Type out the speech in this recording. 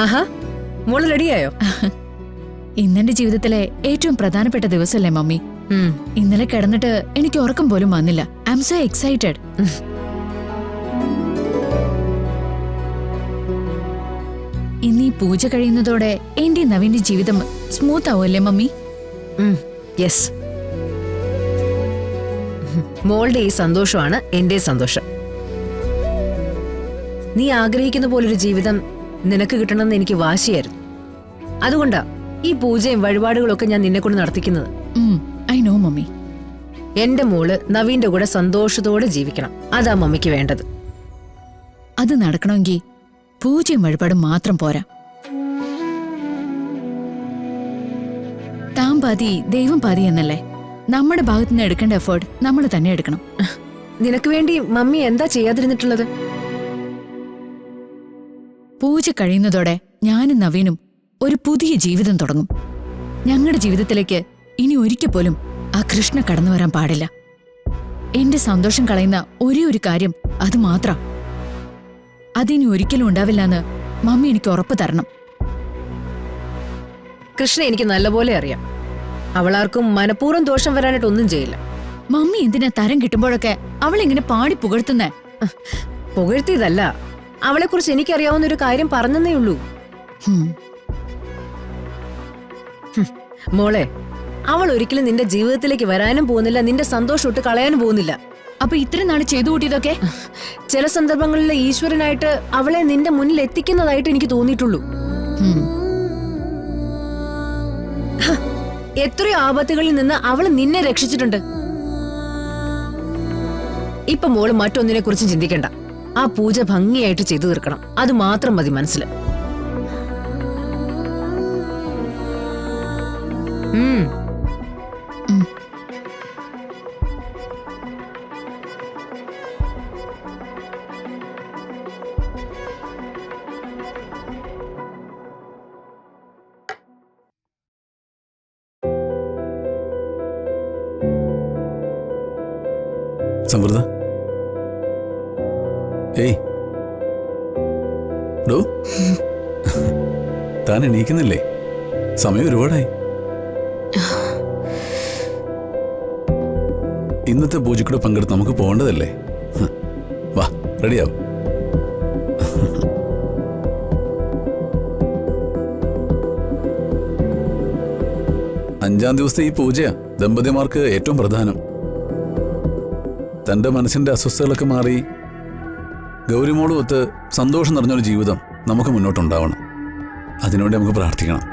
ആഹാ, മോള് റെഡിയായോ? ഇന്നെന്റെ ജീവിതത്തിലെ ഏറ്റവും പ്രധാനപ്പെട്ട ദിവസമല്ലേ മമ്മി? ഇന്നലെ കിടന്നിട്ട് എനിക്ക് ഉറക്കം പോലും വന്നില്ല. I M so excited. ഇന്ന് ഈ പൂജ കഴിയുന്നതോടെ എന്റെ നവീന്റെ ജീവിതം സ്മൂത്ത് ആവുമല്ലേ മമ്മി? യെസ്. മോളുടെ ഈ സന്തോഷമാണ് എന്റെ സന്തോഷം. നീ ആഗ്രഹിക്കുന്ന പോലൊരു ജീവിതം നിനക്ക് കിട്ടണമെന്ന് എനിക്ക് വാശിയായിരുന്നു. അതുകൊണ്ടാ ഈ പൂജയും വഴിപാടുകളൊക്കെ ഞാൻ നിന്നെ കൊണ്ട് നടത്തിക്കുന്നത്. I know mummy. എന്റെ മോള് നവീന്റെ കൂടെ സന്തോഷത്തോടെ ജീവിക്കണം. അതാ മമ്മിക്ക് വേണ്ടത്. അത് നടക്കണമെങ്കിൽ പൂജയും വഴിപാടും മാത്രം പോരാ. താൻ പാതി ദൈവം പാതി എന്നല്ലേ? നമ്മുടെ ഭാഗത്തുനിന്ന് എടുക്കേണ്ട എഫേർട്ട് നമ്മൾ തന്നെ എടുക്കണം. നിനക്ക് വേണ്ടി മമ്മി എന്താ ചെയ്യാതിരുന്നിട്ടുള്ളത്? പൂജ കഴിയുന്നതോടെ ഞാനും നവീനും ഒരു പുതിയ ജീവിതം തുടങ്ങും. ഞങ്ങളുടെ ജീവിതത്തിലേക്ക് ഇനി ഒരിക്കൽ പോലും ആ കൃഷ്ണ കടന്നു വരാൻ പാടില്ല. എന്റെ സന്തോഷം കളയുന്ന ഒരേ ഒരു കാര്യം അത് മാത്രം. അതിനി ഒരിക്കലും ഉണ്ടാവില്ലെന്ന് മമ്മി എനിക്ക് ഉറപ്പ് തരണം. കൃഷ്ണ എനിക്ക് നല്ലപോലെ അറിയാം. അവളാർക്കും മനഃപൂർവ്വം ദോഷം വരാനായിട്ട് ഒന്നും ചെയ്യില്ല. മമ്മി എന്തിനാ തരം കിട്ടുമ്പോഴൊക്കെ അവളിങ്ങനെ പാടി പുകഴ്ത്തുന്നേ? പുകഴ്ത്തിയതല്ല, അവളെക്കുറിച്ച് എനിക്കറിയാവുന്ന ഒരു കാര്യം പറഞ്ഞതേ ഉള്ളൂ. മോളെ, അവൾ ഒരിക്കലും നിന്റെ ജീവിതത്തിലേക്ക് വരാനും പോകുന്നില്ല, നിന്റെ സന്തോഷം ഇട്ട് കളയാനും പോകുന്നില്ല. അപ്പൊ ഇത്രയും നാള് ചെയ്തു കൂട്ടിയതൊക്കെ ചില സന്ദർഭങ്ങളിൽ ഈശ്വരനായിട്ട് അവളെ നിന്റെ മുന്നിൽ എത്തിക്കുന്നതായിട്ട് എനിക്ക് തോന്നിയിട്ടുള്ളൂ. എത്രയോ ആപത്തുകളിൽ നിന്ന് അവൾ നിന്നെ രക്ഷിച്ചിട്ടുണ്ട്. ഇപ്പൊ മോള് മറ്റൊന്നിനെ കുറിച്ചും ചിന്തിക്കണ്ട. ആ പൂജ ഭംഗിയായിട്ട് ചെയ്തു തീർക്കണം. അത് മാത്രം മതി മനസ്സിൽ. സമൃദ്ധ, ഏയ് ഡോ, താൻ എണീക്കുന്നില്ലേ? സമയം ഒരുപാടായി. ഇന്നത്തെ പൂജക്കൂടെ പങ്കെടുത്ത് നമുക്ക് പോകേണ്ടതല്ലേ? വാ, റെഡിയാവും. അഞ്ചാം ദിവസത്തെ ഈ പൂജയാ ദമ്പതിമാർക്ക് ഏറ്റവും പ്രധാനം. തൻ്റെ മനസ്സിൻ്റെ അസ്വസ്ഥതകളൊക്കെ മാറി ഗൗരിമോളും ഒത്ത് സന്തോഷം നിറഞ്ഞൊരു ജീവിതം നമുക്ക് മുന്നോട്ടുണ്ടാവണം. അതിനുവേണ്ടി നമുക്ക് പ്രാർത്ഥിക്കണം.